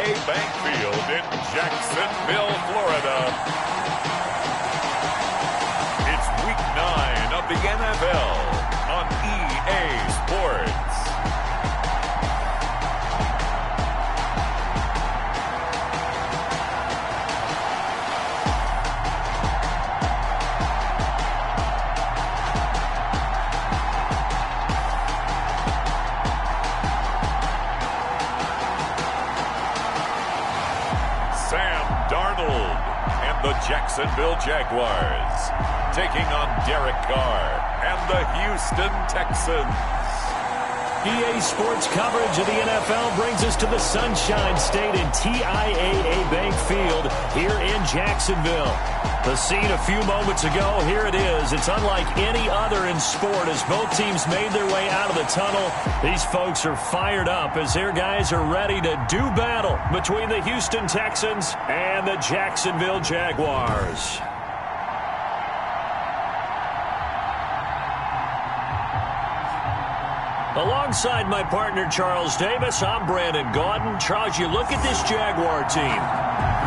Bank Field in Jacksonville, Florida. It's Week 9 of the NFL on EA Sports. The Jacksonville Jaguars taking on Derek Carr and the Houston Texans. EA Sports coverage of the NFL brings us to the Sunshine State in TIAA Bank Field here in Jacksonville. The scene a few moments ago, here it is. It's unlike any other in sport as both teams made their way out of the tunnel. These folks are fired up as their guys are ready to do battle between the Houston Texans and the Jacksonville Jaguars. Alongside my partner, Charles Davis, I'm Brandon Gaudin. Charles, you look at this Jaguar team.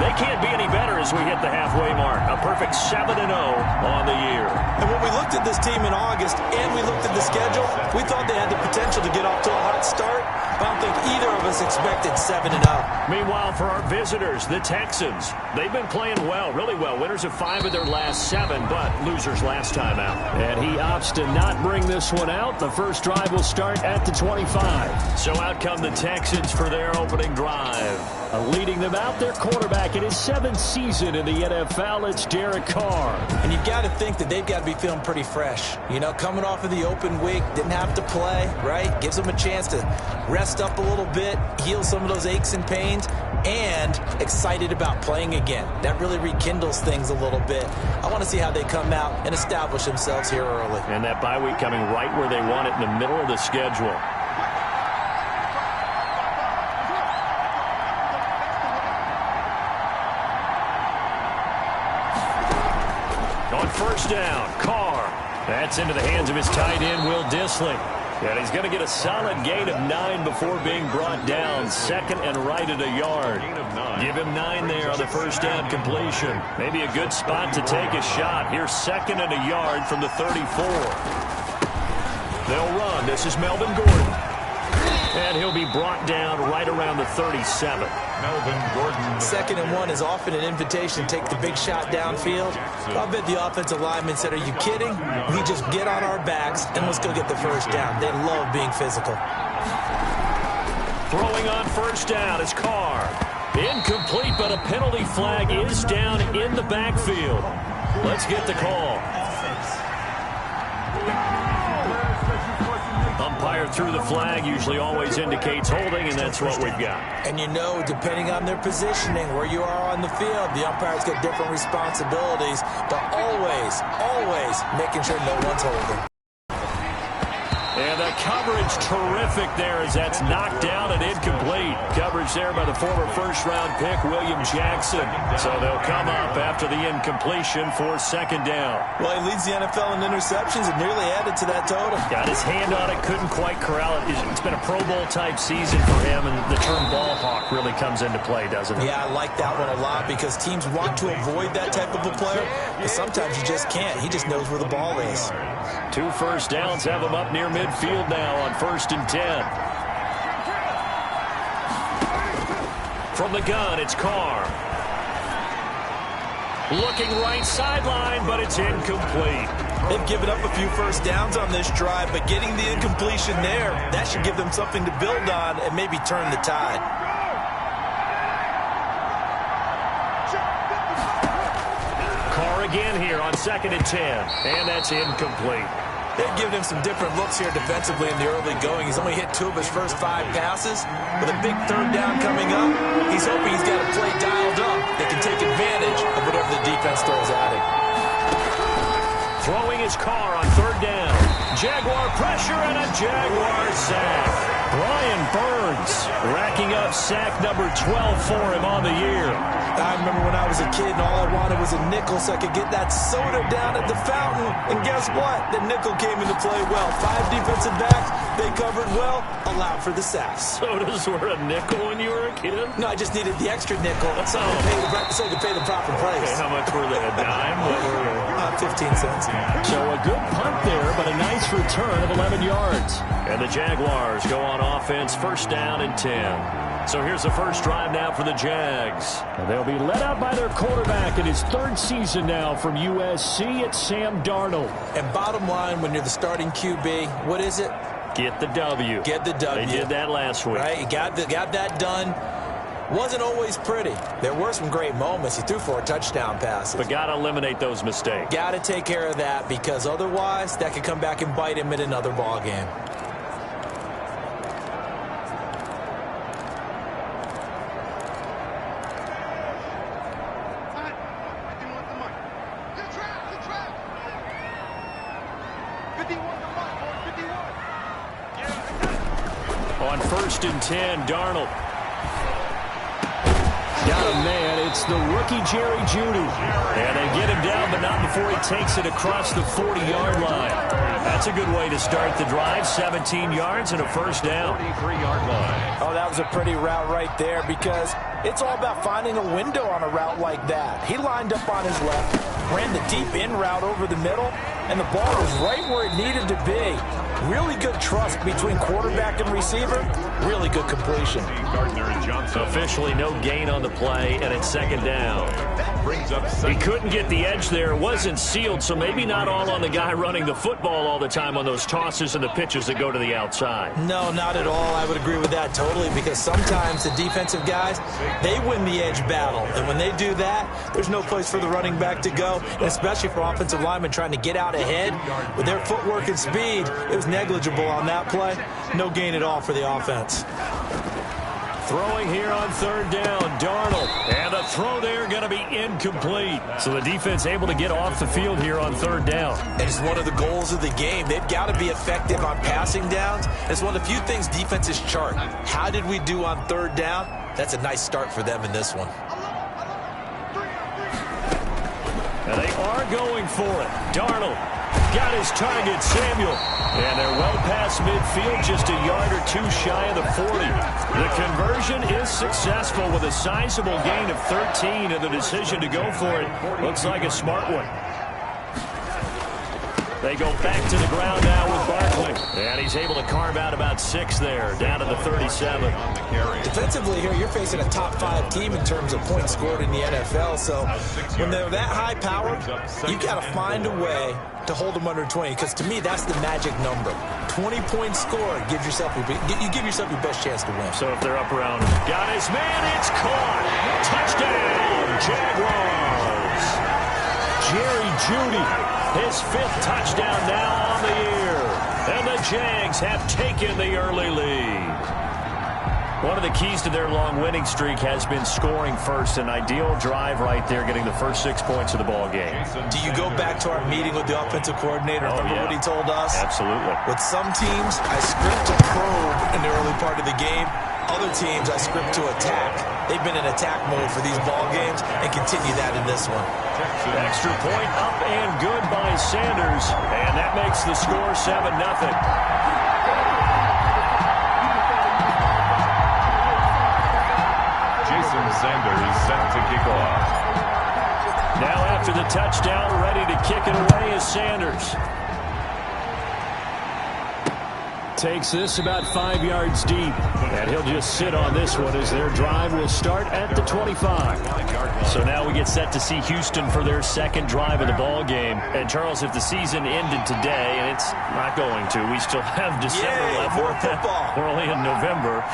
They can't be any better as we hit the halfway mark. A perfect 7-0 on the year. And when we looked at this team in August and we looked at the schedule, we thought they had the potential to get off to a hot start. I don't think either of us expected 7-0. Meanwhile, for our visitors, the Texans, they've been playing well, really well. Winners of 5 of their last 7, but losers last time out. And he opts to not bring this one out. The first drive will start at the 25. So out come the Texans for their opening drive. Leading them out, their quarterback in his 7th season in the NFL, it's Derek Carr. And you've got to think that they've got to be feeling pretty fresh. You know, coming off of the open week, didn't have to play, right? Gives them a chance to rest up a little bit, heal some of those aches and pains, and excited about playing again. That really rekindles things a little bit. I want to see how they come out and establish themselves here early. And that bye week coming right where they want it in the middle of the schedule. On first down, Carr. That's into the hands of his tight end, Will Dissly. And he's going to get a solid gain of 9 before being brought down. Second and right at a yard. Give him 9 there on the first down completion. Maybe a good spot to take a shot. Here's 2nd and a yard from the 34. They'll run. This is Melvin Gordon. And he'll be brought down right around the 37. Melvin Gordon. 2nd and 1 is often an invitation to take the big shot downfield. I bet the offensive lineman said, are you kidding? We just get on our backs and let's go get the first down. They love being physical. Throwing on first down is Carr. Incomplete, but a penalty flag is down in the backfield. Let's get the call. Umpire through the flag usually always indicates holding, and that's what we've got. And you know, depending on their positioning, where you are on the field, the umpire's got different responsibilities, but always making sure no one's holding. And the coverage terrific there as that's knocked down and incomplete. Coverage there by the former first-round pick, William Jackson. So they'll come up after the incompletion for 2nd down. Well, he leads the NFL in interceptions and nearly added to that total. Got his hand on it, couldn't quite corral it. It's been a Pro Bowl-type season for him, and the term ball hawk really comes into play, doesn't it? Yeah, I like that one a lot because teams want to avoid that type of a player, but sometimes you just can't. He just knows where the ball is. 2 first downs have him up near midfield now on 1st and 10. From the gun, it's Carr. Looking right sideline, but it's incomplete. They've given up a few first downs on this drive, but getting the incompletion there, that should give them something to build on and maybe turn the tide. Carr again here on 2nd and 10, and that's incomplete. They've given him some different looks here defensively in the early going. He's only hit 2 of his first 5 passes. With a big 3rd down coming up, he's hoping he's got a play dialed up that can take advantage of whatever the defense throws at him. throwing his car on third down. Jaguar pressure and a Jaguar sack. Brian Burns racking up sack number 12 for him on the year. I remember when I was a kid and all I wanted was a nickel so I could get that soda down at the fountain. And guess what? The nickel came into play well. 5 defensive backs, they covered well, allowed for the sacks. Sodas were a nickel when you were a kid? No, I just needed the extra nickel so I could pay the proper price. Okay, how much were they? A dime? What were they? 15 cents. So a good punt there, but a nice return of 11 yards. And the Jaguars go on offense, first down and 10. So here's the first drive now for the Jags. And they'll be led out by their quarterback in his 3rd season now from USC. It's Sam Darnold. And bottom line, when you're the starting QB, what is it? Get the W. Get the W. They did that last week. Right, you got that done. Wasn't always pretty. There were some great moments. He threw 4 touchdown passes. But got to eliminate those mistakes. Got to take care of that because otherwise that could come back and bite him in another ball game. On 1st and 10, Darnold. Got a man. It's the rookie Jerry Jeudy. And they get him down, but not before he takes it across the 40-yard line. That's a good way to start the drive. 17 yards and a first down. 43-yard line. Oh, that was a pretty route right there because it's all about finding a window on a route like that. He lined up on his left, ran the deep in route over the middle, and the ball was right where it needed to be. Really good trust between quarterback and receiver. Really good completion. Officially no gain on the play, and it's 2nd down. He couldn't get the edge there. It wasn't sealed, so maybe not all on the guy running the football all the time on those tosses and the pitches that go to the outside. No, not at all. I would agree with that totally because sometimes the defensive guys, they win the edge battle. And when they do that, there's no place for the running back to go, and especially for offensive linemen trying to get out ahead. With their footwork and speed, it was negligible on that play. No gain at all for the offense. Throwing here on 3rd down, Darnold. And the throw there going to be incomplete. So the defense able to get off the field here on 3rd down. And it's one of the goals of the game. They've got to be effective on passing downs. It's one of the few things defenses chart. How did we do on 3rd down? That's a nice start for them in this one. And they are going for it. Darnold got his target, Samuel. And they're well past midfield, just a yard or 2 shy of the 40. The conversion is successful with a sizable gain of 13, and the decision to go for it looks like a smart one. They go back to the ground now with Barkley. And he's able to carve out about 6 there, down to the 37. Defensively here, you're facing a top 5 team in terms of points scored in the NFL. So when they're that high powered, you got to find a way to hold them under 20, because to me, that's the magic number. 20 points scored, you give yourself your best chance to win. So if they're up around, got his man, it's caught. Touchdown, Jaguars. Jerry Jeudy, his 5th touchdown now on the year. And the Jags have taken the early lead. One of the keys to their long winning streak has been scoring first. An ideal drive right there, getting the first 6 points of the ball game. Do you go back to our meeting with the offensive coordinator? Remember what he told us? Absolutely. With some teams, I script to probe in the early part of the game. Other teams, I script to attack. They've been in attack mode for these ball games and continue that in this one. Extra point up and good by Sanders. And that makes the score 7-0. Sanders set to kick off. Now after the touchdown, ready to kick it away is Sanders. Takes this about 5 yards deep. And he'll just sit on this one as their drive will start at the 25. So now we get set to see Houston for their 2nd drive of the ball game. And Charles, if the season ended today, and it's not going to, we still have December left. More football. We're only in November.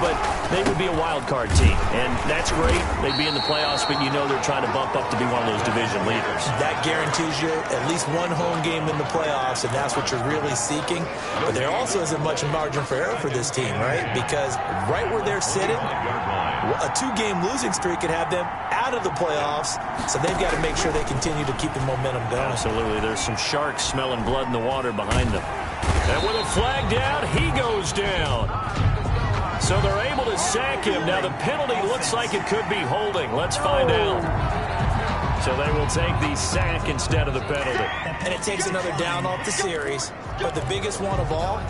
But they would be a wild card team. And that's great. They'd be in the playoffs, but you know they're trying to bump up to be one of those division leaders. That guarantees you at least one home game in the playoffs, and that's what you're really seeking. But there also is isn't much margin for error for this team, right? Because right where they're sitting, a 2-game losing streak could have them out of the playoffs, so they've got to make sure they continue to keep the momentum going. Absolutely. There's some sharks smelling blood in the water behind them. And with a flag down, he goes down. So they're able to sack him. Now the penalty looks like it could be holding. Let's find out. So they will take the sack instead of the penalty. And it takes another down off the series. But the biggest one of all,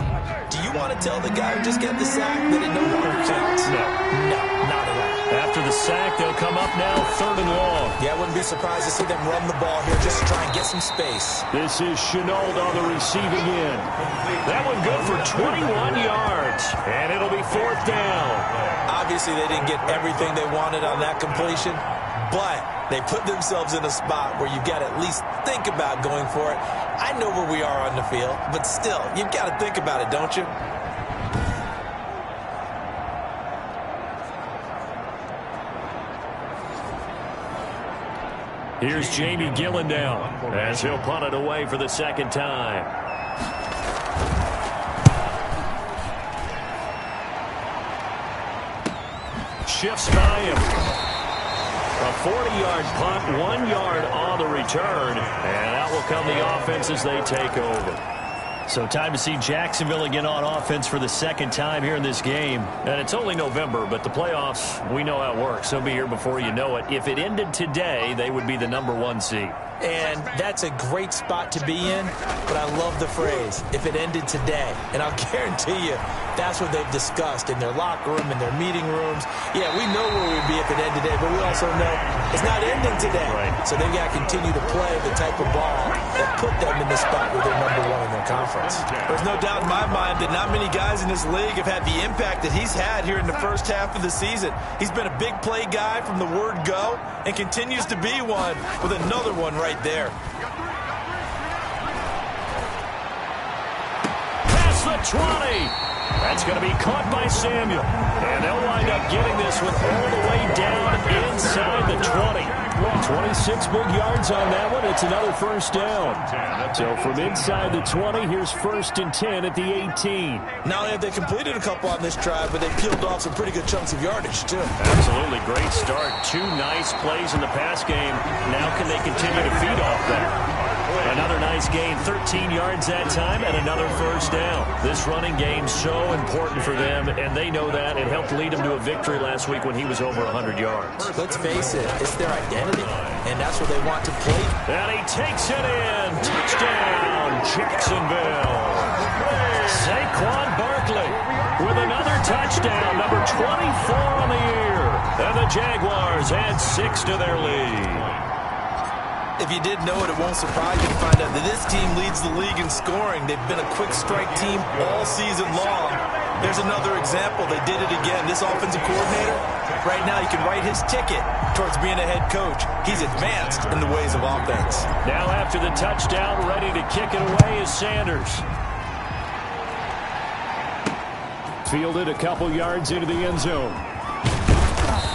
do you want to tell the guy who just got the sack that it no longer counts? No. No, not at all. After the sack, they'll come up now 3rd and long. Yeah, I wouldn't be surprised to see them run the ball here just to try and get some space. This is Chenault on the receiving end. That one good for 21 yards. And it'll be 4th down. Obviously, they didn't get everything they wanted on that completion, but they put themselves in a spot where you've got to at least think about going for it. I know where we are on the field, but still, you've got to think about it, don't you? Here's Jamie Gillen now as he'll punt it away for the 2nd time. Shifts by him. A 40-yard punt, 1 yard on the return, and out will come the offense as they take over. So time to see Jacksonville again on offense for the 2nd time here in this game. And it's only November, but the playoffs, we know how it works. They'll be here before you know it. If it ended today, they would be the #1 seed. And that's a great spot to be in, but I love the phrase, if it ended today. And I'll guarantee you, that's what they've discussed in their locker room, in their meeting rooms. Yeah, we know where we'd be if it ended today, but we also know it's not ending today. Right. So they've got to continue to play the type of ball that put them in the spot where they're #1 in their conference. There's no doubt in my mind that not many guys in this league have had the impact that he's had here in the first half of the season. He's been a big play guy from the word go and continues to be one with another one right there. Past the 20. That's going to be caught by Samuel. And they'll wind up getting this one all the way down inside the 20. 26 big yards on that one. It's another 1st down. So from inside the 20, here's 1st and 10 at the 18. Not only have they completed a couple on this drive, but they peeled off some pretty good chunks of yardage, too. Absolutely. Great start. 2 nice plays in the pass game. Now can they continue to feed off that? Another nice gain, 13 yards that time, and another 1st down. This running game so important for them, and they know that. It helped lead them to a victory last week when he was over 100 yards. Let's face it, it's their identity, and that's what they want to play. And he takes it in. Touchdown, Jacksonville. Saquon Barkley with another touchdown, number 24 on the year. And the Jaguars add 6 to their lead. If you didn't know it, it won't surprise you to find out that this team leads the league in scoring. They've been a quick strike team all season long. There's another example. They did it again. This offensive coordinator, right now, he can write his ticket towards being a head coach. He's advanced in the ways of offense. Now after the touchdown, ready to kick it away is Sanders. Fielded a couple yards into the end zone.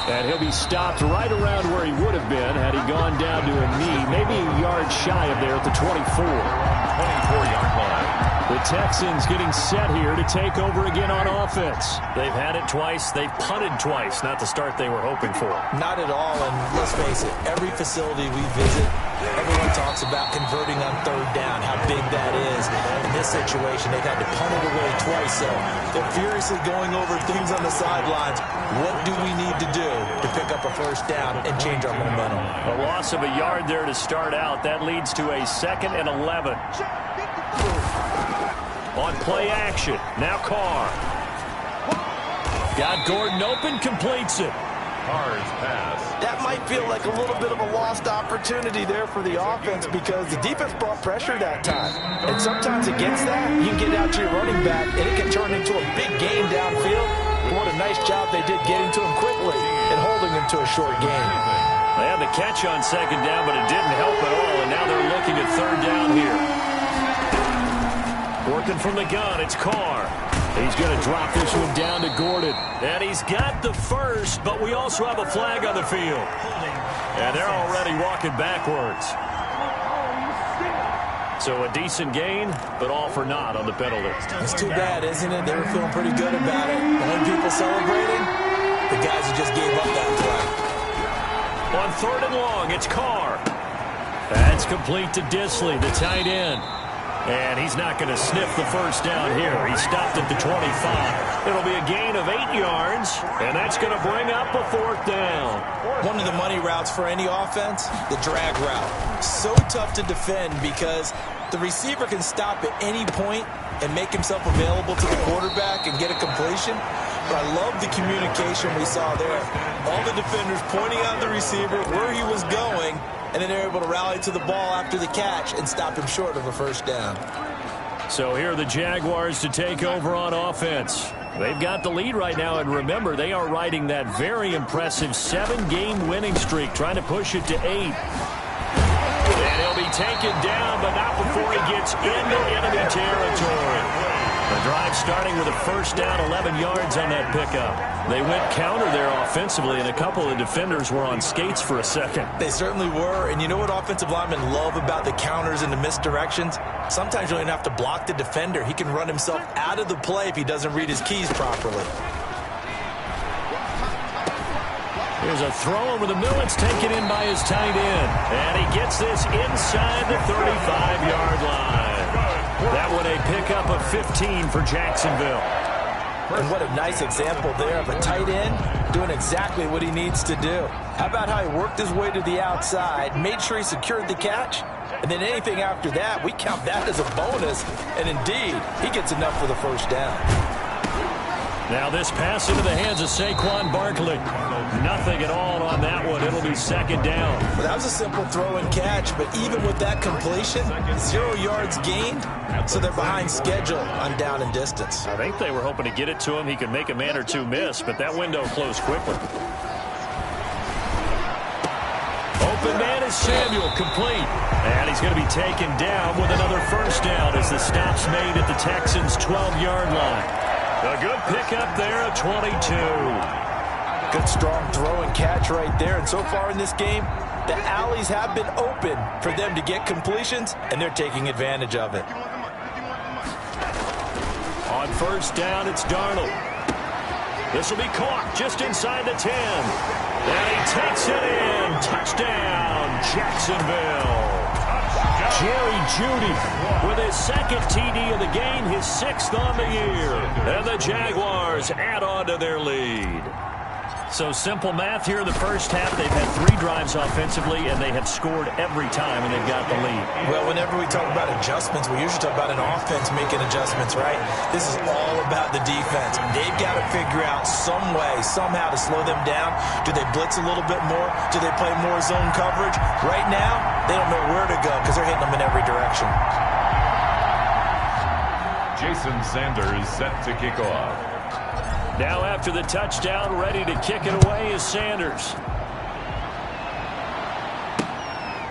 And he'll be stopped right around where he would have been had he gone down to a knee, maybe a yard shy of there at the 24. 24-yard line. The Texans getting set here to take over again on offense. They've had it twice. They've punted twice. Not the start they were hoping for. Not at all, and let's face it, every facility we visit, everyone talks about converting on 3rd down, how big that is. In this situation, they've had to punt it away twice, so they're furiously going over things on the sidelines. What do we need to do to pick up a 1st down and change our momentum? A loss of a yard there to start out. That leads to a 2nd and 11. On play action, now Carr. Got Gordon open, completes it. Carr's pass. That might feel like a little bit of a lost opportunity there for the offense because the defense brought pressure that time. And sometimes against that, you can get out to your running back, and it can turn into a big gain downfield. But what a nice job they did getting to him quickly and holding him to a short gain. They had the catch on 2nd down, but it didn't help at all, and now they're looking at 3rd down here. Working from the gun, it's Carr. He's going to drop this one down to Gordon. And he's got the 1st, but we also have a flag on the field. And they're already walking backwards. So a decent gain, but all for naught on the penalty. It's too bad, isn't it? They were feeling pretty good about it. The only people celebrating, the guys who just gave up that play. On 3rd and long, it's Carr. That's complete to Disley, the tight end. And he's not going to sniff the first down here. He stopped at the 25. It'll be a gain of 8 yards, and that's going to bring up a 4th down. One of the money routes for any offense, the drag route. So tough to defend because the receiver can stop at any point and make himself available to the quarterback and get a completion. But I love the communication we saw there. All the defenders pointing out the receiver, where he was going, and then they're able to rally to the ball after the catch and stop him short of a first down. So here are the Jaguars to take over on offense. They've got the lead right now, and remember, they are riding that very impressive 7-game winning streak, trying to push it to 8. And he'll be taken down, but not before he gets into enemy territory. The drive starting with a first down, 11 yards on that pickup. They went counter there offensively, and a couple of defenders were on skates for a second. They certainly were, and you know what offensive linemen love about the counters and the misdirections? Sometimes you don't even have to block the defender. He can run himself out of the play if he doesn't read his keys properly. Here's a throw over the middle. It's taken in by his tight end. And he gets this inside the 35-yard line. That one a pickup of 15 for Jacksonville. And what a nice example there of a tight end doing exactly what he needs to do. How about how he worked his way to the outside, made sure he secured the catch, and then anything after that, we count that as a bonus. And indeed, he gets enough for the first down. Now this pass into the hands of Saquon Barkley. Nothing at all on that one. It'll be 2nd down. Well, that was a simple throw and catch, but even with that completion, 0 yards gained, so they're behind schedule on down and distance. I think they were hoping to get it to him. He could make a man or two miss, but that window closed quickly. Open man is Samuel, complete. And he's going to be taken down with another first down as the stop's made at the Texans' 12-yard line. A good pickup there at 22. Good strong throw and catch right there. And so far in this game, the alleys have been open for them to get completions, and they're taking advantage of it. On first down, it's Darnold. This will be caught just inside the 10. And he takes it in. Touchdown, Jacksonville. Jerry Jeudy with his 2nd TD of the game, his 6th on the year. And the Jaguars add on to their lead. So simple math here in the first half. They've had 3 drives offensively, and they have scored every time, and they've got the lead. Well, whenever we talk about adjustments, we usually talk about an offense making adjustments, right? This is all about the defense. They've got to figure out some way, somehow to slow them down. Do they blitz a little bit more? Do they play more zone coverage? Right now, they don't know where to go because they're hitting them in every direction. Jason Sanders set to kick off. Now after the touchdown, ready to kick it away is Sanders.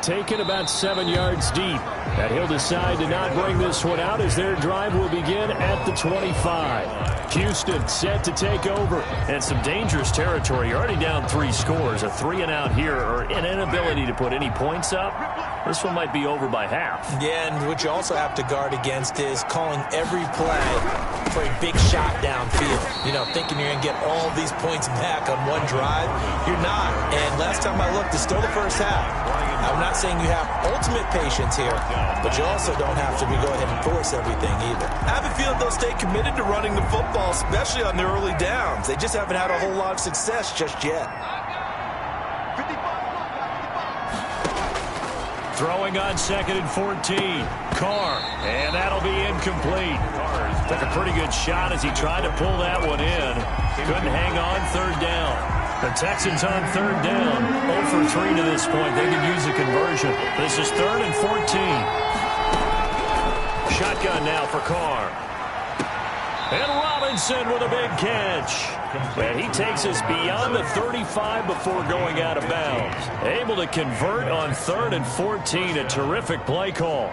Taken about 7 yards deep. And he'll decide to not bring this one out as their drive will begin at the 25. Houston set to take over. And some dangerous territory. You're already down 3 scores. A 3-and-out here, or an inability to put any points up. This one might be over by half. Yeah, and what you also have to guard against is calling every play for a big shot downfield. You know, thinking you're going to get all these points back on one drive. You're not. And last time I looked, it's still the first half. I'm not saying you have ultimate patience here, but you also don't have to go ahead and force everything either. I have a feeling they'll stay committed to running the football, especially on their early downs. They just haven't had a whole lot of success just yet. Throwing on 2nd and 14. Carr, and that'll be incomplete. Took a pretty good shot as he tried to pull that one in. Couldn't hang on 3rd down. The Texans on 3rd down. 0 for 3 to this point. They could use a conversion. This is 3rd and 14. Shotgun now for Carr. And Robinson with a big catch. And he takes us beyond the 35 before going out of bounds. Able to convert on 3rd and 14. A terrific play call.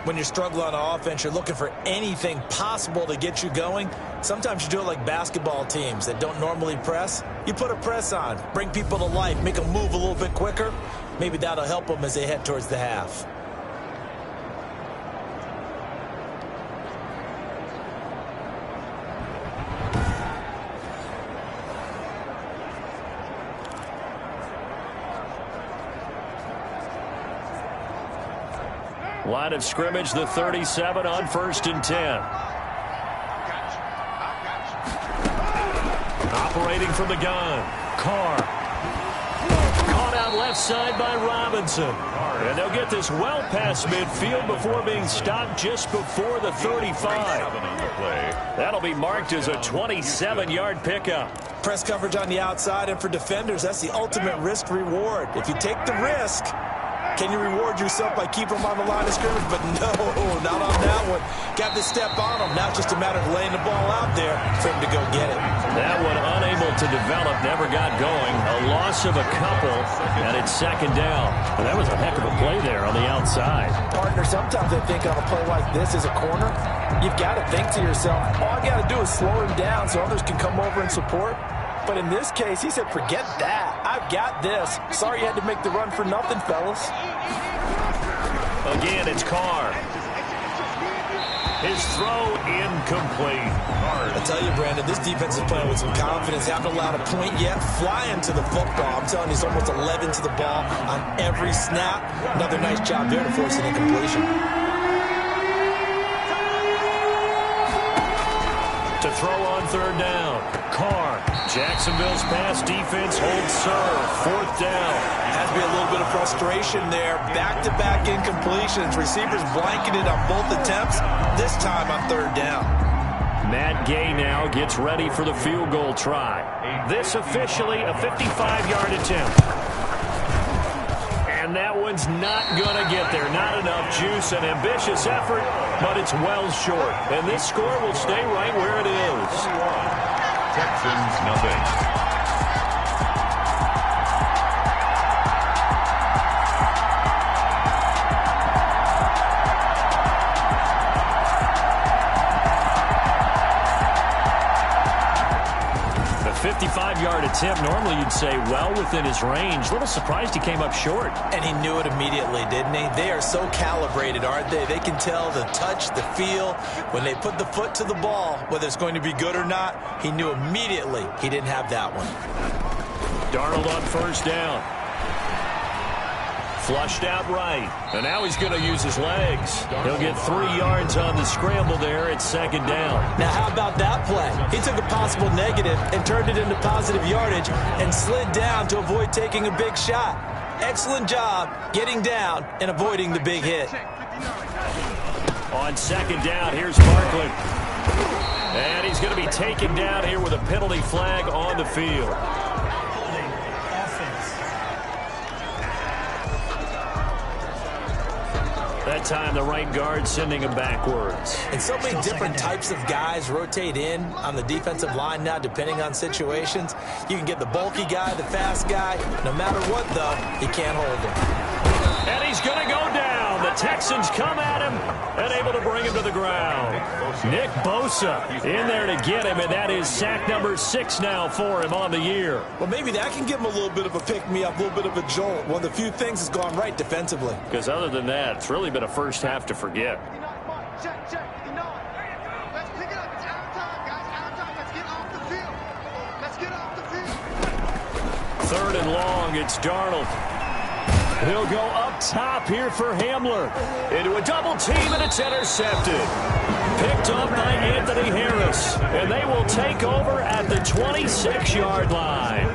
When you're struggling on offense, you're looking for anything possible to get you going. Sometimes you do it like basketball teams that don't normally press. You put a press on, bring people to life, make them move a little bit quicker. Maybe that'll help them as they head towards the half. Line of scrimmage, the 37 on 1st and 10. Operating from the gun, Carr. Caught out left side by Robinson. And they'll get this well past midfield before being stopped just before the 35. That'll be marked as a 27-yard pickup. Press coverage on the outside, and for defenders, that's the ultimate risk reward. If you take the risk, can you reward yourself by keeping them on the line of scrimmage? But no, not on that one. Got to step on them. Now it's just a matter of laying the ball out there for him to go get it. That one unable to develop, never got going. A loss of a couple, and it's 2nd down. And that was a heck of a play there on the outside. Partner, sometimes I think on a play like this as a corner, you've got to think to yourself, all I got to do is slow him down so others can come over and support. But in this case, he said, forget that. I've got this. Sorry you had to make the run for nothing, fellas. Again, it's Carr. His throw incomplete. I tell you, Brandon, this defense is playing with some confidence. Haven't allowed a point yet. Flying to the football. I'm telling you, it's almost 11 to the ball on every snap. Another nice job there to force an incompletion. To throw on 3rd down, Carr. Jacksonville's pass defense holds serve. 4th down. Has to be a little bit of frustration there. Back-to-back incompletions. Receivers blanketed on both attempts. This time on 3rd down. Matt Gay now gets ready for the field goal try. This officially a 55-yard attempt. And that one's not going to get there. Not enough juice. An ambitious effort, but it's well short. And this score will stay right where it is. Texans nothing. The 55-yard attempt, normally you'd say well within his range. A little surprised he came up short. And he knew it immediately, didn't he? They are so calibrated, aren't they? They can tell the touch, the feel. When they put the foot to the ball, whether it's going to be good or not, he knew immediately he didn't have that one. Darnold on 1st down. Flushed out right. And now he's going to use his legs. He'll get 3 yards on the scramble there at 2nd down. Now, how about that play? He took a possible negative and turned it into positive yardage and slid down to avoid taking a big shot. Excellent job getting down and avoiding the big hit. On 2nd down, here's Barkley. And he's going to be taken down here with a penalty flag on the field. That time, the right guard sending him backwards. And so many different types of guys rotate in on the defensive line now, depending on situations. You can get the bulky guy, the fast guy. No matter what, though, he can't hold him. And he's going to go down. The Texans come at him and able to bring him to the ground. Nick Bosa in there to get him, and that is sack number 6 now for him on the year. Well, maybe that can give him a little bit of a pick-me-up, a little bit of a jolt. One of the few things that's gone right defensively. Because other than that, it's really been a first half to forget. Let's pick it up. It's out of time, guys. Out of time. Let's get off the field. Let's get off the field. 3rd and long, it's Darnold. He'll go up top here for Hamler. Into a double team, and it's intercepted. Picked up by Anthony Harris. And they will take over at the 26-yard line.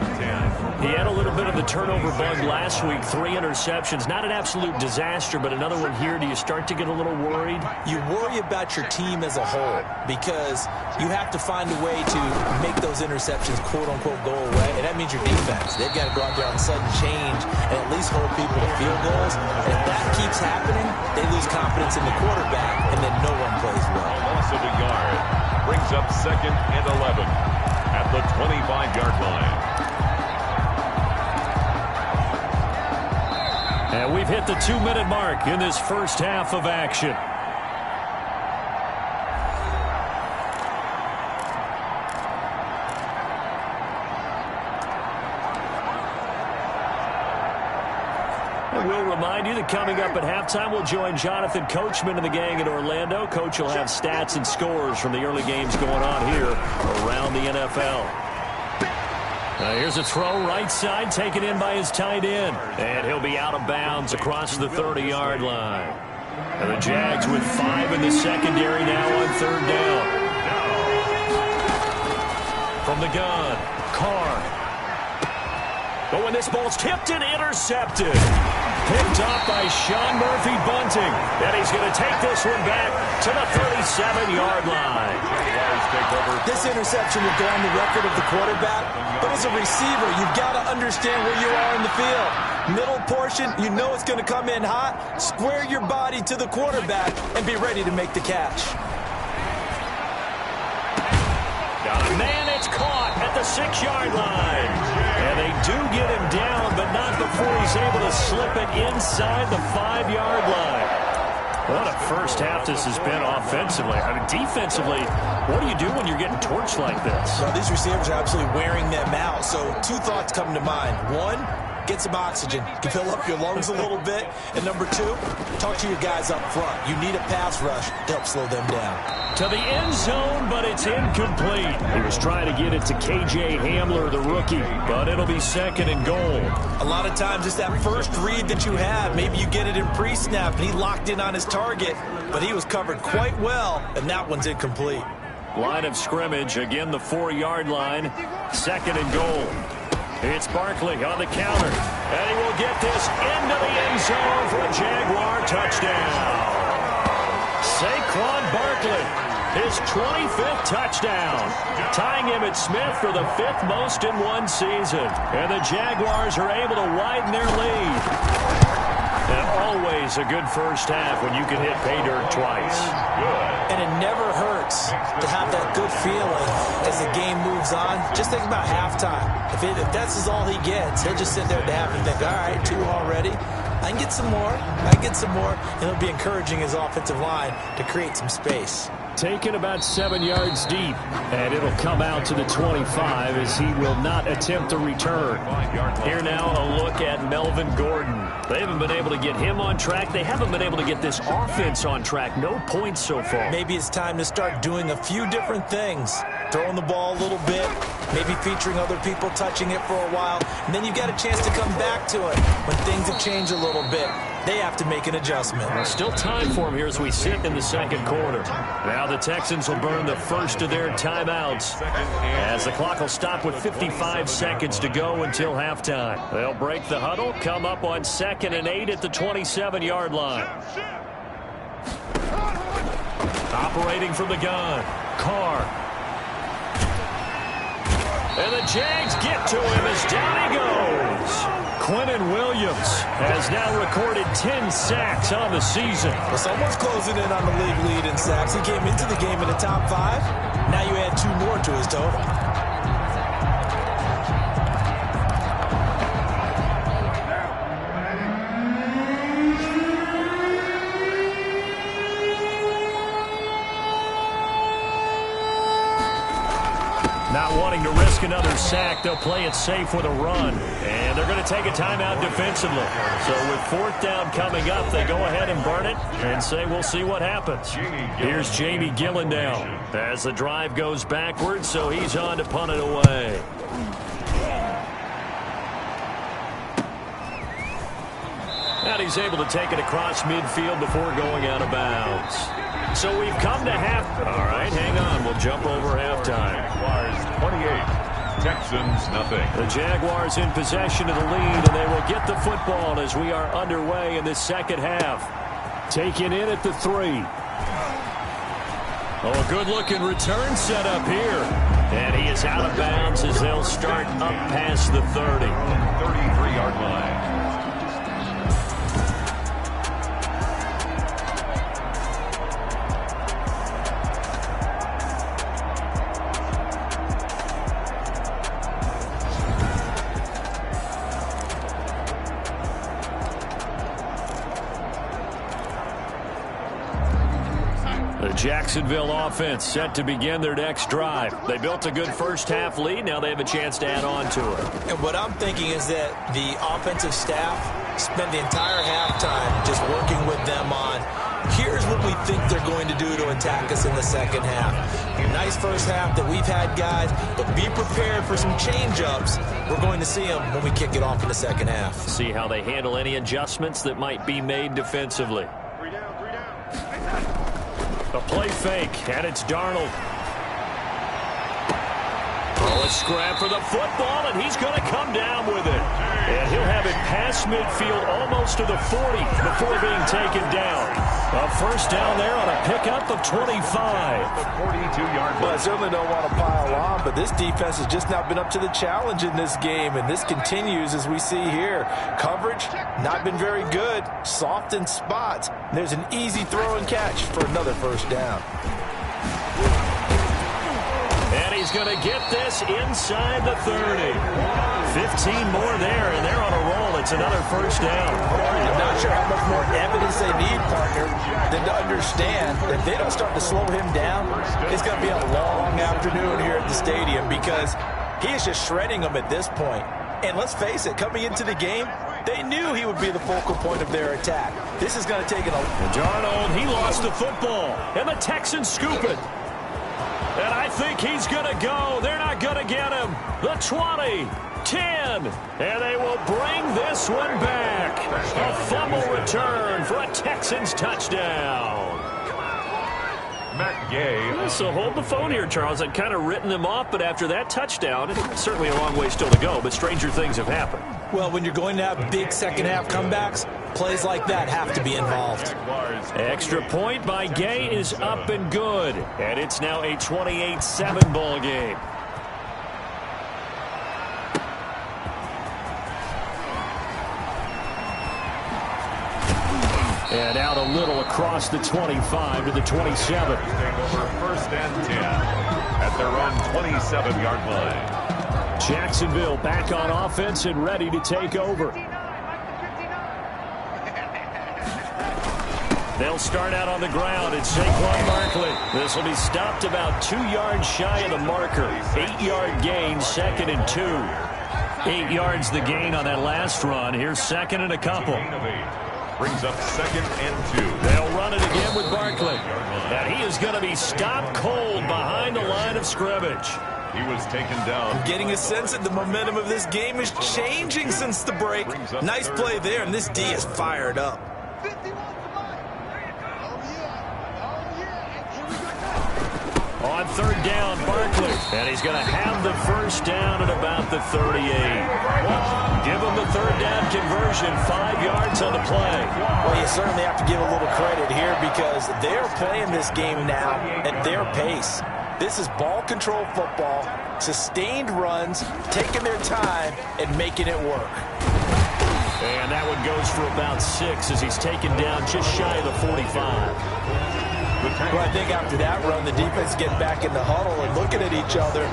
He had a little bit of the turnover bug last week. 3 interceptions. Not an absolute disaster, but another one here. Do you start to get a little worried? You worry about your team as a whole because you have to find a way to make those interceptions, quote-unquote, go away. And that means your defense. They've got to go out there on sudden change and at least hold people to field goals. And if that keeps happening, they lose confidence in the quarterback, and then no one plays well. A loss of a yard brings up 2nd and 11 at the 25-yard line. And we've hit the 2-minute mark in this first half of action. And we'll remind you that coming up at halftime, we'll join Jonathan Coachman and the gang in Orlando. Coach will have stats and scores from the early games going on here around the NFL. Here's a throw right side, taken in by his tight end. And he'll be out of bounds across the 30-yard line. And the Jags with 5 in the secondary now on 3rd down. From the gun, Carr. But when this ball's tipped and intercepted. Picked up by Sean Murphy-Bunting. And he's going to take this one back to the 37-yard line. This interception will go on the record of the quarterback, but as a receiver, you've got to understand where you are in the field. Middle portion, you know it's going to come in hot. Square your body to the quarterback and be ready to make the catch. Man, it's caught at the 6-yard line. And they do get him down, but not before he's able to slip it inside the 5-yard line. What a first half this has been offensively. I mean, defensively, what do you do when you're getting torched like this? Well, these receivers are absolutely wearing them out. So 2 thoughts come to mind. 1, get some oxygen. You can fill up your lungs a little bit. And number 2, talk to your guys up front. You need a pass rush to help slow them down. To the end zone, but it's incomplete. He was trying to get it to K.J. Hamler, the rookie, but it'll be 2nd and goal. A lot of times it's that first read that you have. Maybe you get it in pre-snap, and he locked in on his target, but he was covered quite well, and that one's incomplete. Line of scrimmage, again the 4-yard line, 2nd and goal. It's Barkley on the counter, and he will get this into the end zone for a Jaguar touchdown. Saquon Barkley, his 25th touchdown, tying him at Smith for the 5th most in one season. And the Jaguars are able to widen their lead. And always a good first half when you can hit pay dirt twice. And it never hurts to have that good feeling as the game moves on. Just think about halftime. If that's all he gets, he'll just sit there at the half and think, all right, 2 already. I can get some more. I can get some more. And he'll be encouraging his offensive line to create some space. Taken about 7 yards deep, and it'll come out to the 25 as he will not attempt to return. Here now a look at Melvin Gordon. They haven't been able to get him on track. They haven't been able to get this offense on track. No points so far. Maybe it's time to start doing a few different things. Throwing the ball a little bit, maybe featuring other people touching it for a while, and then you've got a chance to come back to it when things have changed a little bit. They have to make an adjustment. Still time for him here as we sit in the 2nd quarter. Now the Texans will burn the first of their timeouts as the clock will stop with 55 seconds to go until halftime. They'll break the huddle, come up on 2nd and 8 at the 27-yard line. Operating from the gun, Carr. And the Jags get to him as down he goes. Quinnen Williams has now recorded 10 sacks on the season. Well, someone's closing in on the league lead in sacks. He came into the game in the top 5. Now you add 2 more to his total. Not wanting to risk another sack, they'll play it safe with a run. And they're going to take a timeout defensively. So with 4th down coming up, they go ahead and burn it and say we'll see what happens. Here's Jamie Gillen now as the drive goes backwards, so he's on to punt it away. And he's able to take it across midfield before going out of bounds. So we've come to half. All right, hang on. We'll jump over halftime. Jaguars 28, Texans nothing. The Jaguars in possession of the lead, and they will get the football as we are underway in this 2nd half. Taken in at the 3. Oh, a good-looking return set up here. And he is out of bounds as they'll start up past the 30. 33-yard line. Jacksonville offense set to begin their next drive. They built a good first half lead. Now they have a chance to add on to it. And what I'm thinking is that the offensive staff spent the entire halftime just working with them on, here's what we think they're going to do to attack us in the 2nd half. Nice first half that we've had, guys, but be prepared for some change-ups. We're going to see them when we kick it off in the 2nd half. See how they handle any adjustments that might be made defensively. A play fake, and it's Darnold. Oh, a scrap for the football, and he's going to come down with it. And he'll have it past midfield almost to the 40 before being taken down. A first down there on a pickup of 25. Well, I certainly don't want to pile on, but this defense has just not been up to the challenge in this game, and this continues as we see here. Coverage, not been very good. Soft in spots. There's an easy throw and catch for another first down. And he's going to get this inside the 30. 15 more there, and they're on a roll. It's another first down. I'm not sure how much more evidence they need, partner, than to understand that if they don't start to slow him down, it's going to be a long afternoon here at the stadium because he is just shredding them at this point. And let's face it, coming into the game, they knew he would be the focal point of their attack. This is going to take Darnold, he lost the football, and the Texans scoop it. And I think he's going to go. They're not going to get him. The 20, 10, and they will bring this one back. A fumble return for a Texans touchdown. Matt Gay. So hold the phone here, Charles. I'd kind of written them off, but after that touchdown, it's certainly a long way still to go, but stranger things have happened. Well, when you're going to have big second-half comebacks, plays like that have to be involved. Extra point by Gay is up and good. And it's now a 28-7 ball game. And out a little across the 25 to the 27. First and 10 at their own 27-yard line. Jacksonville back on offense and ready to take over. They'll start out on the ground. It's Saquon Barkley. This will be stopped about 2 yards shy of the marker. 8-yard gain, 2nd and 2. 8 yards the gain on that last run. Here's 2nd and a couple. Brings up 2nd and 2. They'll run it again with Barkley. And he is going to be stopped cold behind the line of scrimmage. He was taken down. I'm getting a sense that the momentum of this game is changing since the break. Nice play there, and this D is fired up. On 3rd down, Barkley. And he's going to have the first down at about the 38. Give him the 3rd down conversion, 5 yards on the play. Well, you certainly have to give a little credit here because they're playing this game now at their pace. This is ball control football, sustained runs, taking their time and making it work. And that one goes for about 6 as he's taken down just shy of the 45. Well, I think after that run, the defense getting back in the huddle and looking at each other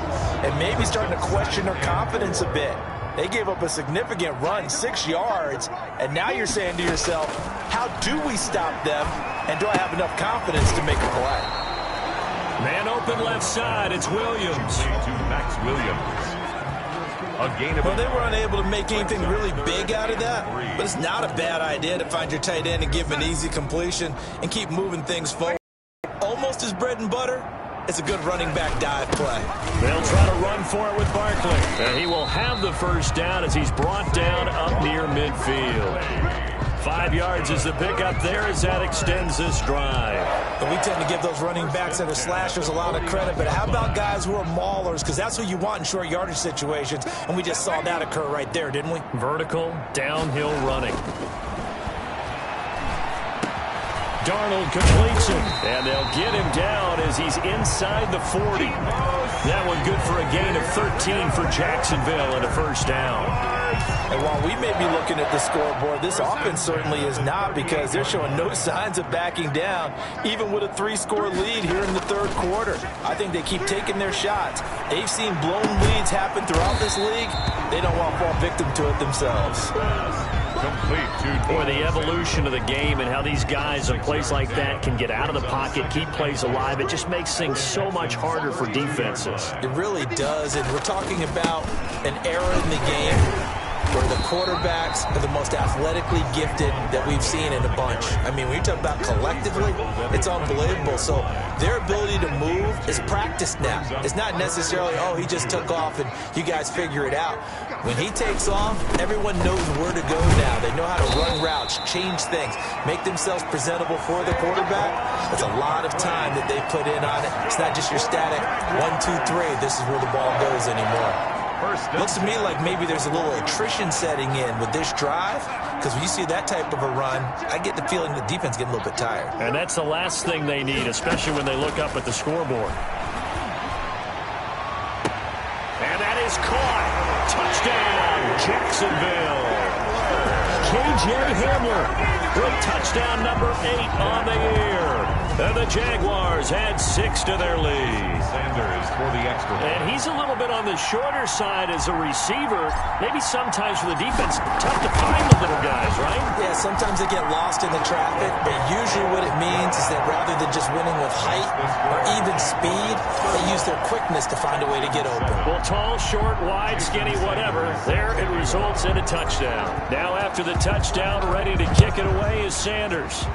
and maybe starting to question their confidence a bit. They gave up a significant run, 6 yards, and now you're saying to yourself, how do we stop them, and do I have enough confidence to make a play? Man open left side, it's Williams. To Max Williams. A gain of Well, they were unable to make anything really big out of that, but it's not a bad idea to find your tight end and give him an easy completion and keep moving things forward. Almost his bread and butter. It's a good running back dive play. They'll try to run for it with Barkley. And he will have the first down as he's brought down up near midfield. 5 yards is the pickup there as that extends this drive. And we tend to give those running backs that are slashers a lot of credit, but how about guys who are maulers? Because that's what you want in short yardage situations, and we just saw that occur right there, didn't we? Vertical, downhill running. Darnold completes it, and they'll get him down as he's inside the 40. That one good for a gain of 13 for Jacksonville and a first down. And while we may be looking at the scoreboard, this offense certainly is not because they're showing no signs of backing down, even with a 3-score lead here in the 3rd quarter. I think they keep taking their shots. They've seen blown leads happen throughout this league. They don't want to fall victim to it themselves. Boy, the evolution of the game and how these guys in plays like that can get out of the pocket, keep plays alive, it just makes things so much harder for defenses. It really does, and we're talking about an era in the game where the quarterbacks are the most athletically gifted that we've seen in a bunch. I mean, when you talk about collectively, it's unbelievable. So their ability to move is practiced now. It's not necessarily, oh, he just took off and you guys figure it out. When he takes off, everyone knows where to go now. They know how to run routes, change things, make themselves presentable for the quarterback. That's a lot of time that they put in on it. It's not just your static 1, 2, 3. This is where the ball goes anymore. Looks to me like maybe there's a little attrition setting in with this drive, because when you see that type of a run, I get the feeling the defense getting a little bit tired. And that's the last thing they need, especially when they look up at the scoreboard. And that is caught. Touchdown, Jacksonville. K.J. Hamler with touchdown number 8 on the year. And the Jaguars add 6 to their lead. Sanders for the extra. And he's a little bit on the shorter side as a receiver. Maybe sometimes for the defense, tough to find the little guys, right? Yeah, sometimes they get lost in the traffic, but usually what it means is that rather than just winning with height or even speed, they use their quickness to find a way to get open. Well, tall, short, wide, skinny, whatever, there it results in a touchdown. Now after the touchdown, ready to kick it away is Sanders.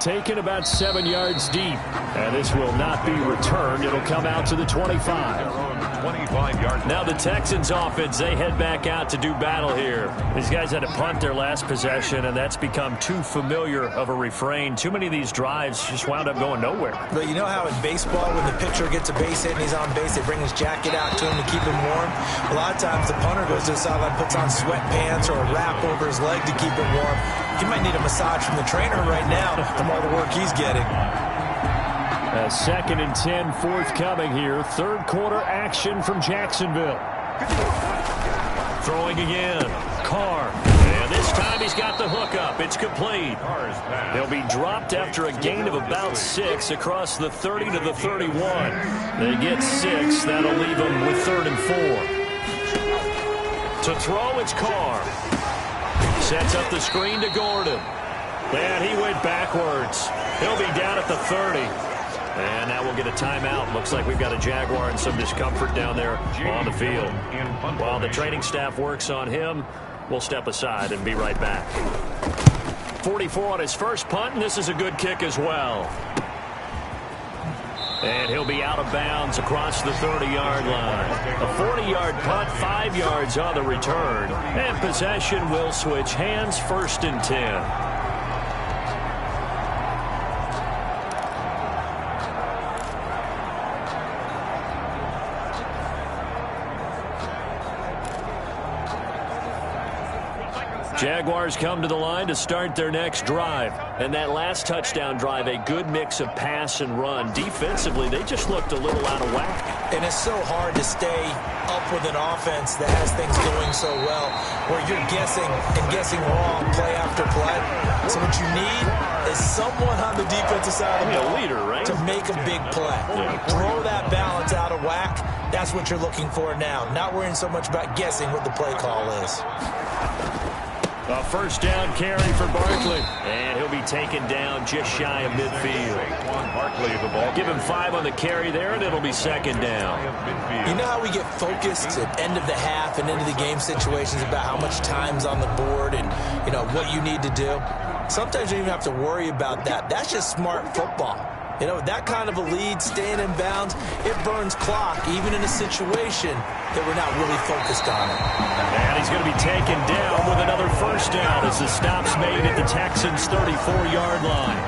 Taken about 7 yards deep. And this will not be returned. It'll come out to the 25. 25 yards. Now the Texans offense, they head back out to do battle here. These guys had to punt their last possession, and that's become too familiar of a refrain. Too many of these drives just wound up going nowhere. But you know how in baseball, when the pitcher gets a base hit and he's on base, they bring his jacket out to him to keep him warm? A lot of times the punter goes to the sideline, puts on sweatpants or a wrap over his leg to keep him warm. He might need a massage from the trainer right now from all the work he's getting. A 2nd and 10 forthcoming here. Third quarter action from Jacksonville. Throwing again. Carr. And this time he's got the hook up. It's complete. They'll be dropped after a gain of about 6 across the 30 to the 31. They get 6. That'll leave them with 3rd and 4. To throw, it's Carr. Sets up the screen to Gordon. And he went backwards. He'll be down at the 30. And now we'll get a timeout. Looks like we've got a Jaguar and some discomfort down there on the field. While the training staff works on him, we'll step aside and be right back. 44 on his first punt, and this is a good kick as well. And he'll be out of bounds across the 30-yard line. A 40-yard punt, 5 yards on the return. And possession will switch hands, 1st and 10. Jaguars come to the line to start their next drive. And that last touchdown drive, a good mix of pass and run. Defensively, they just looked a little out of whack. And it's so hard to stay up with an offense that has things going so well, where you're guessing and guessing wrong play after play. So what you need is someone on the defensive side of the ball, a leader, right? to make a big play. Yeah. Throw that balance out of whack. That's what you're looking for now. Not worrying so much about guessing what the play call is. A 1st down carry for Barkley. And he'll be taken down just shy of midfield. Give him 5 on the carry there, and it'll be 2nd down. You know how we get focused at end of the half and into the game situations about how much time's on the board and, you know, what you need to do? Sometimes you don't even have to worry about that. That's just smart football. You know, that kind of a lead, staying in bounds, it burns clock, even in a situation that we're not really focused on it. And he's going to be taken down with another 1st down as the stop's made at the Texans' 34-yard line.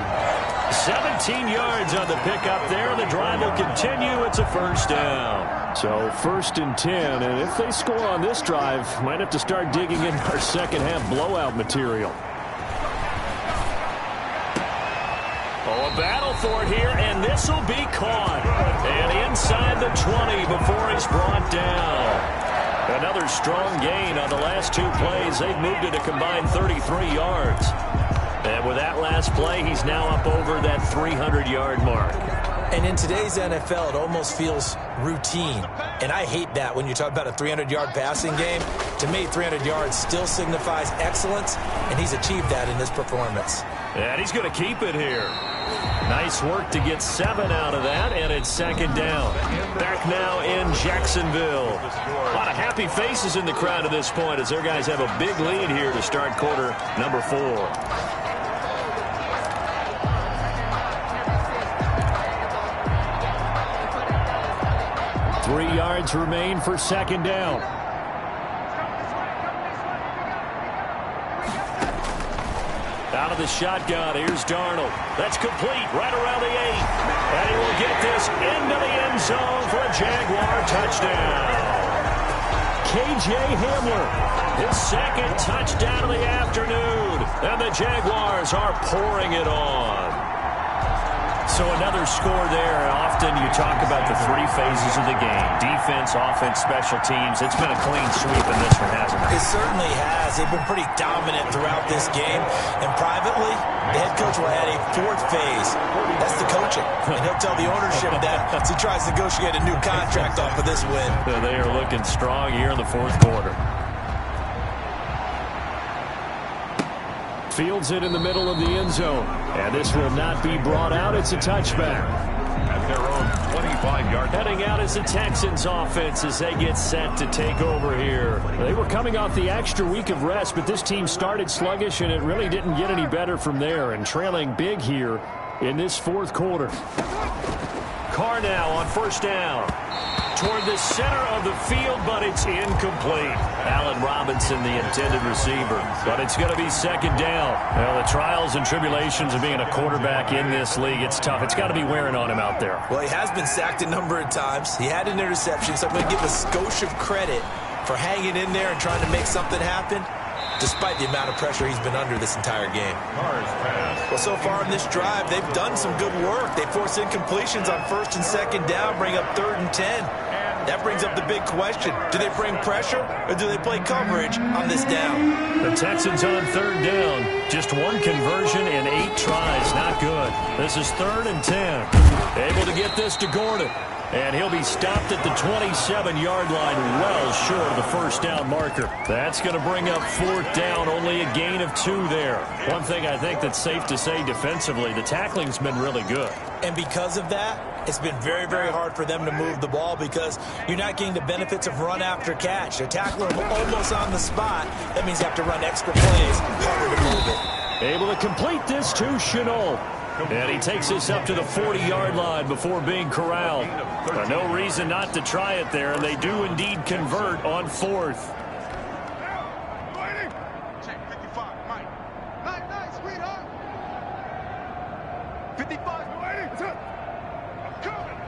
17 yards on the pickup there. The drive will continue. It's a 1st down. So 1st and 10, and if they score on this drive, might have to start digging in our second-half blowout material. Oh, a battle for it here, and this will be caught. And inside the 20 before he's brought down. Another strong gain on the last 2 plays. They've moved it a combined 33 yards. And with that last play, he's now up over that 300-yard mark. And in today's NFL, it almost feels routine. And I hate that when you talk about a 300-yard passing game. To me, 300 yards still signifies excellence, and he's achieved that in this performance. And he's going to keep it here. Nice work to get 7 out of that, and it's second down. Back now in Jacksonville. A lot of happy faces in the crowd at this point as their guys have a big lead here to start quarter number 4. 3 yards remain for second down. Out of the shotgun, here's Darnold. That's complete, right around the 8. And he will get this into the end zone for a Jaguar touchdown. K.J. Hamler, his second touchdown of the afternoon. And the Jaguars are pouring it on. So another score there. Often you talk about the 3 phases of the game. Defense, offense, special teams. It's been a clean sweep in this one, hasn't it? It certainly has. They've been pretty dominant throughout this game. And privately, the head coach will add a 4th phase. That's the coaching. And he'll tell the ownership that as he tries to negotiate a new contract off of this win. They are looking strong here in the 4th quarter. Fields it in the middle of the end zone. And this will not be brought out. It's a touchback. At their own 25-yard. Heading out is the Texans offense as they get set to take over here. They were coming off the extra week of rest, but this team started sluggish, and it really didn't get any better from there. And trailing big here in this 4th quarter. Carr now on first down. Toward the center of the field, but it's incomplete. Allen Robinson, the intended receiver. But it's going to be second down. Well, the trials and tribulations of being a quarterback in this league, it's tough. It's got to be wearing on him out there. Well, he has been sacked a number of times. He had an interception, so I'm going to give a skosh of credit for hanging in there and trying to make something happen, despite the amount of pressure he's been under this entire game. Well, so far in this drive, they've done some good work. They force incompletions on first and second down, bring up 3rd and 10. That brings up the big question. Do they bring pressure or do they play coverage on this down? The Texans on 3rd down. Just 1 conversion in 8 tries. Not good. This is 3rd and 10. Able to get this to Gordon. And he'll be stopped at the 27-yard line, well short of the first down marker. That's going to bring up 4th down, only a gain of 2 there. One thing I think that's safe to say defensively, the tackling's been really good. And because of that, it's been very, very hard for them to move the ball because you're not getting the benefits of run after catch. They're tackling almost on the spot. That means you have to run extra plays, harder to move it. Able to complete this to Chenault. And he takes this up to the 40-yard line before being corralled. No reason not to try it there, and they do indeed convert on 4th. Check 55, Mike. Nice, sweetheart. 55, waiting. I'm coming.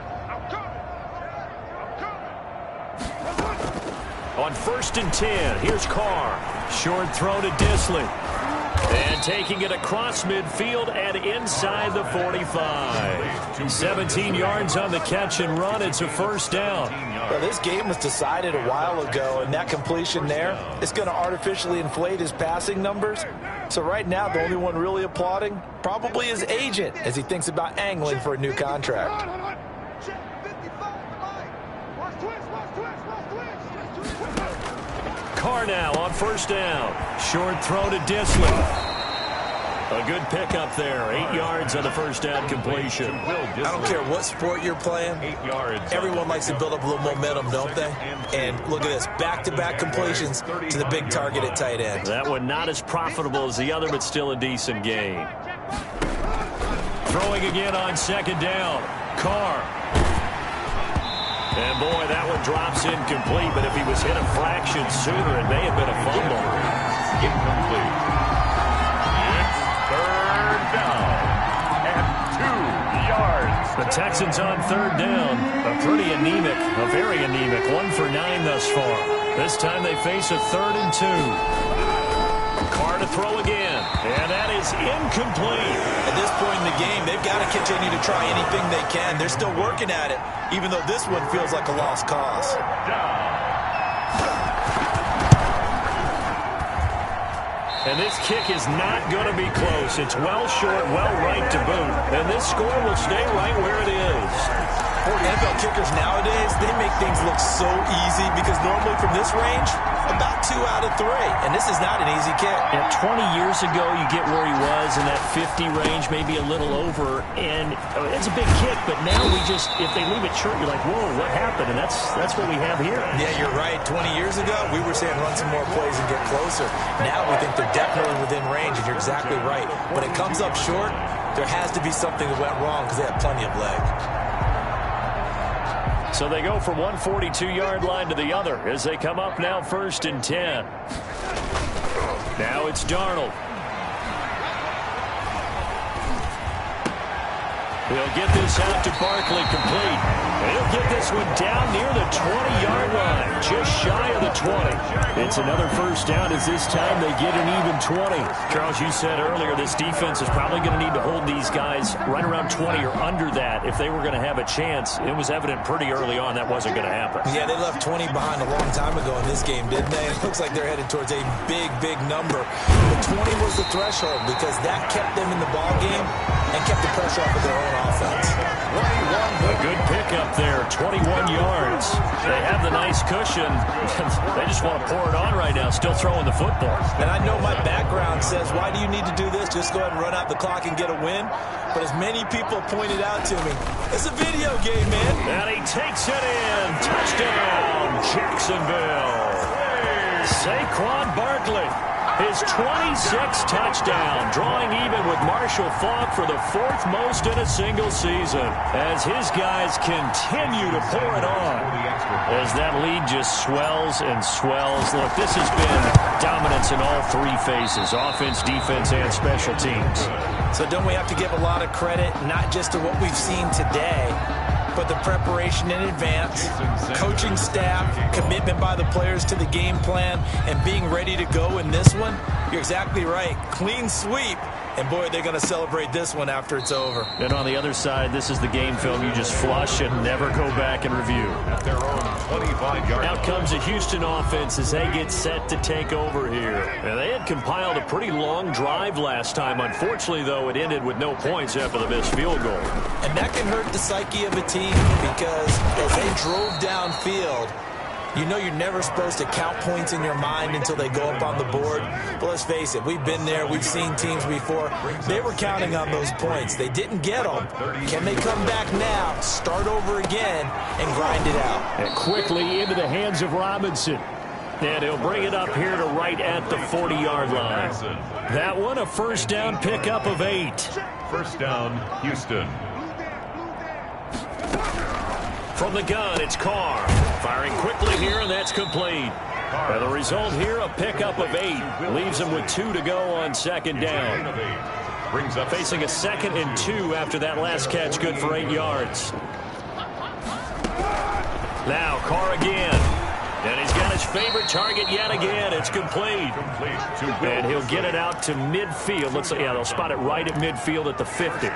On 1st and 10, here's Carr. Short throw to Disley. And taking it across midfield and inside the 45. 17 yards on the catch and run. It's a first down. Well, this game was decided a while ago, and that completion there is going to artificially inflate his passing numbers. So right now, the only one really applauding probably his agent as he thinks about angling for a new contract. Carr now on first down. Short throw to Disley. A good pickup there. 8 yards on the first down completion. I don't care what sport you're playing. 8 yards. Everyone likes to build up a little momentum, don't they? And look at this. Back-to-back completions to the big target at tight end. That one not as profitable as the other, but still a decent gain. Throwing again on second down. Carr. And boy, that one drops incomplete, but if he was hit a fraction sooner, it may have been a fumble. Incomplete. It's 3rd down and 2 yards. The Texans on 3rd down. A pretty anemic, a very anemic. 1 for 9 thus far. This time they face a 3rd and 2. Carr to throw again, and that is incomplete. At this point in the game, they've got to continue to try anything they can. They're still working at it, even though this one feels like a lost cause. And this kick is not going to be close. It's well short, well right to boot. And this score will stay right where it is. NFL kickers nowadays, they make things look so easy because normally from this range, about 2 out of 3. And this is not an easy kick. Yeah, 20 years ago, you get where he was in that 50 range, maybe a little over. And it's a big kick, but now if they leave it short, you're like, whoa, what happened? And that's what we have here. Yeah, you're right. 20 years ago, we were saying run some more plays and get closer. Now we think they're definitely within range, and you're exactly right. When it comes up short, there has to be something that went wrong because they have plenty of leg. So they go from one 42-yard line to the other as they come up now 1st and 10. Now it's Darnold. He'll get this out to Barkley complete. He'll get this one down near the 20-yard line, just shy of the 20. It's another first down as this time they get an even 20. Charles, you said earlier this defense is probably going to need to hold these guys right around 20 or under that if they were going to have a chance. It was evident pretty early on that wasn't going to happen. Yeah, they left 20 behind a long time ago in this game, didn't they? It looks like they're headed towards a big, big number. But 20 was the threshold because that kept them in the ball game and kept the pressure off of their own offense. A good pickup there, 21 yards. They have the nice cushion. They just want to pour it on right now, still throwing the football. And I know my background says, why do you need to do this? Just go ahead and run out the clock and get a win. But as many people pointed out to me, it's a video game, man. And he takes it in. Touchdown, Jacksonville. Saquon Barkley. His 26th touchdown, drawing even with Marshall Faulk for the 4th most in a single season, as his guys continue to pour it on. As that lead just swells and swells. Look, this has been dominance in all 3 phases, offense, defense, and special teams. So don't we have to give a lot of credit, not just to what we've seen today, but the preparation in advance, coaching staff, commitment by the players to the game plan, and being ready to go in this one? You're exactly right. Clean sweep. And, boy, they're going to celebrate this one after it's over. And on the other side, this is the game film you just flush and never go back and review. At their own 25-yard Out comes the Houston offense as they get set to take over here. And they had compiled a pretty long drive last time. Unfortunately, though, it ended with no points after the missed field goal. And that can hurt the psyche of a team because as they drove downfield, you know you're never supposed to count points in your mind until they go up on the board. But let's face it, we've been there. We've seen teams before. They were counting on those points. They didn't get them. Can they come back now, start over again, and grind it out? And quickly into the hands of Robinson. And he'll bring it up here to right at the 40-yard line. That one, a first down pickup of 8. First down, Houston. From the gun, it's Carr. Firing quickly here, and that's complete. And the result here, a pickup of 8. Leaves them with 2 to go on 2nd down. Brings up Facing a 2nd and 2 after that last catch, good for 8 yards. Now, Carr again. And he's got his favorite target yet again. It's complete. And he'll get it out to midfield. Looks like, yeah, they'll spot it right at midfield at the 50.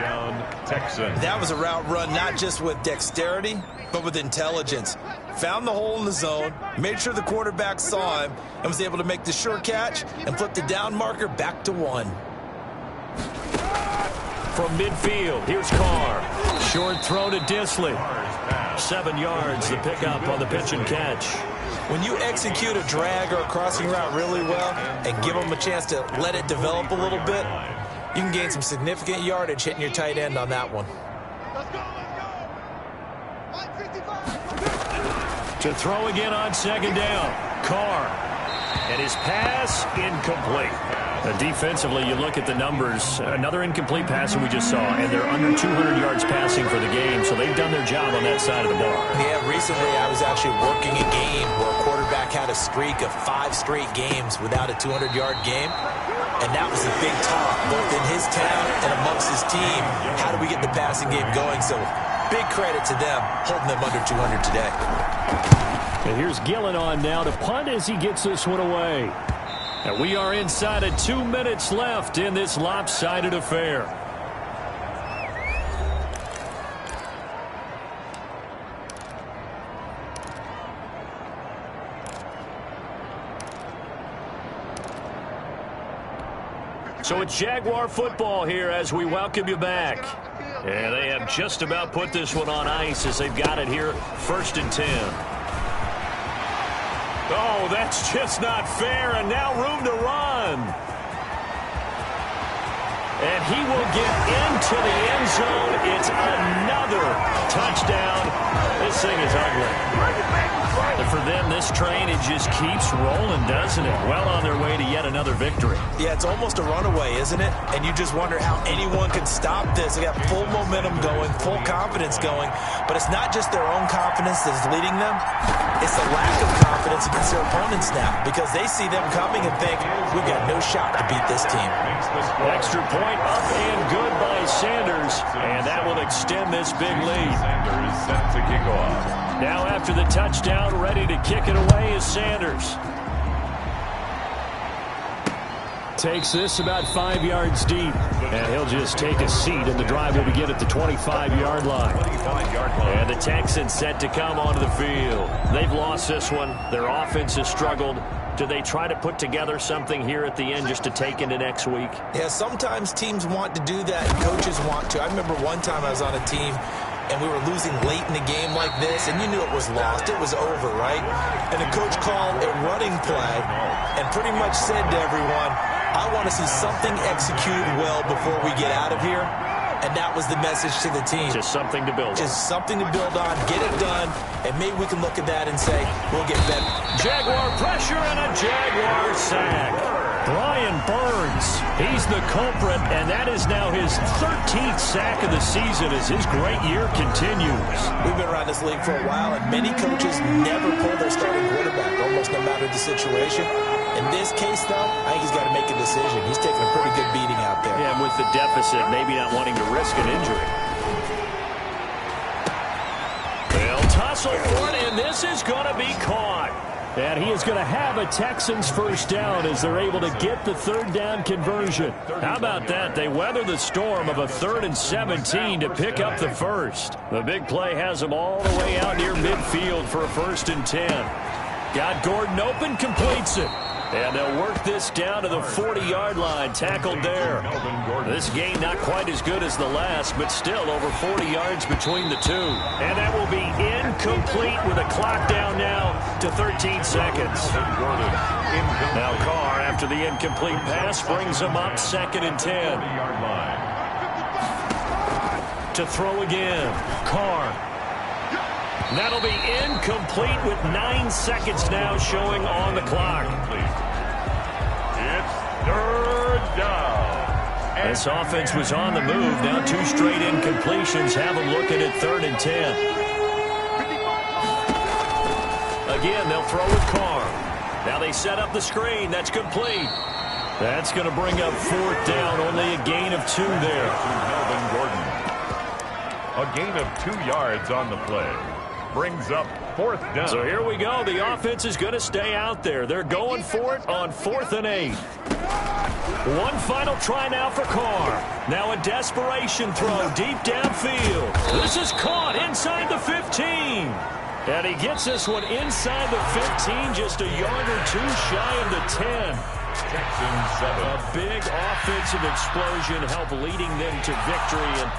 Texans. That was a route run not just with dexterity, but with intelligence. Found the hole in the zone, made sure the quarterback saw him, and was able to make the sure catch and flip the down marker back to 1. From midfield, here's Carr. Short throw to Disley. 7 yards, the pickup on the pitch and catch. When you execute a drag or a crossing route really well and give them a chance to let it develop a little bit, you can gain some significant yardage hitting your tight end on that one. To throw again on 2nd down. Carr. And his pass incomplete. Defensively, you look at the numbers. Another incomplete pass that we just saw, and they're under 200 yards passing for the game, so they've done their job on that side of the ball. Yeah, recently I was actually working a game where a quarterback had a streak of 5 straight games without a 200-yard game, and that was a big talk, both in his town and amongst his team. How do we get the passing game going? So big credit to them, holding them under 200 today. And here's Gillen on now to punt as he gets this one away. And we are inside of 2 minutes left in this lopsided affair. So it's Jaguar football here as we welcome you back. And they have just about put this one on ice as they've got it here, 1st and 10. Oh, that's just not fair, and now room to run. And he will get into the end zone. It's another touchdown. This thing is ugly. But for them, this train, it just keeps rolling, doesn't it? Well on their way to yet another victory. Yeah, it's almost a runaway, isn't it? And you just wonder how anyone could stop this. They got full momentum going, full confidence going. But it's not just their own confidence that's leading them. It's the lack of confidence against their opponents now, because they see them coming and think, we've got no shot to beat this team. Extra point up and good by Sanders, and that will extend this big lead. Sanders set to kick off. Now after the touchdown, ready to kick it away is Sanders. Takes this about 5 yards deep, and he'll just take a seat, and the drive will begin at the 25-yard line. And the Texans set to come onto the field. They've lost this one. Their offense has struggled. Do they try to put together something here at the end just to take into next week? Yeah, sometimes teams want to do that, and coaches want to. I remember one time I was on a team, and we were losing late in the game like this, and you knew it was lost. It was over, right? And the coach called a running play and pretty much said to everyone, I want to see something executed well before we get out of here. And that was the message to the team. Just something to build on. Just something to build on, get it done, and maybe we can look at that and say, we'll get better. Jaguar pressure and a Jaguar sack. Brian Burns, he's the culprit, and that is now his 13th sack of the season as his great year continues. We've been around this league for a while, and many coaches never pull their starting quarterback, almost no matter the situation. In this case, though, I think he's got to make a decision. He's taking a pretty good beating out there. Yeah, with the deficit, maybe not wanting to risk an injury. They'll tussle for it, and this is going to be caught. And he is going to have a Texans first down as they're able to get the third down conversion. How about that? They weather the storm of a 3rd and 17 to pick up the first. The big play has them all the way out near midfield for a 1st and 10. Got Gordon open, completes it. And they'll work this down to the 40-yard line, tackled there. This gain not quite as good as the last, but still over 40 yards between the two. And that will be incomplete with a clock down now to 13 seconds. Now Carr, after the incomplete pass, brings him up 2nd and 10. To throw again, Carr. That'll be incomplete with 9 seconds now showing on the clock. It's 3rd down. This offense was on the move. Now 2 straight incompletions have them looking at 3rd and 10. Again, they'll throw with Carr. Now they set up the screen. That's complete. That's going to bring up 4th down. Only a gain of 2 there. Melvin Gordon. A gain of 2 yards on the play. Brings up 4th down. So here we go. The offense is going to stay out there. They're going for it on 4th and 8. One final try now for Carr. Now a desperation throw deep downfield. This is caught inside the 15. And he gets this one inside the 15, just a yard or 2 shy of the 10. Texans 7. A big offensive explosion helped leading them to victory. And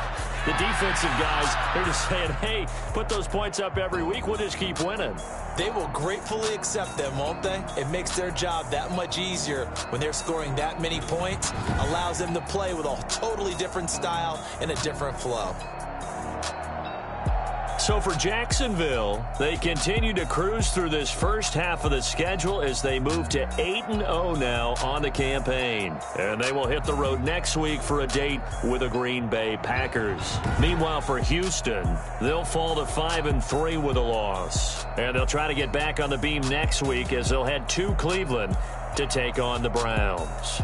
the defensive guys, they're just saying, hey, put those points up every week. We'll just keep winning. They will gratefully accept them, won't they? It makes their job that much easier when they're scoring that many points. Allows them to play with a totally different style and a different flow. So for Jacksonville, they continue to cruise through this first half of the schedule as they move to 8-0 now on the campaign. And they will hit the road next week for a date with the Green Bay Packers. Meanwhile, for Houston, they'll fall to 5-3 with a loss. And they'll try to get back on the beam next week as they'll head to Cleveland to take on the Browns.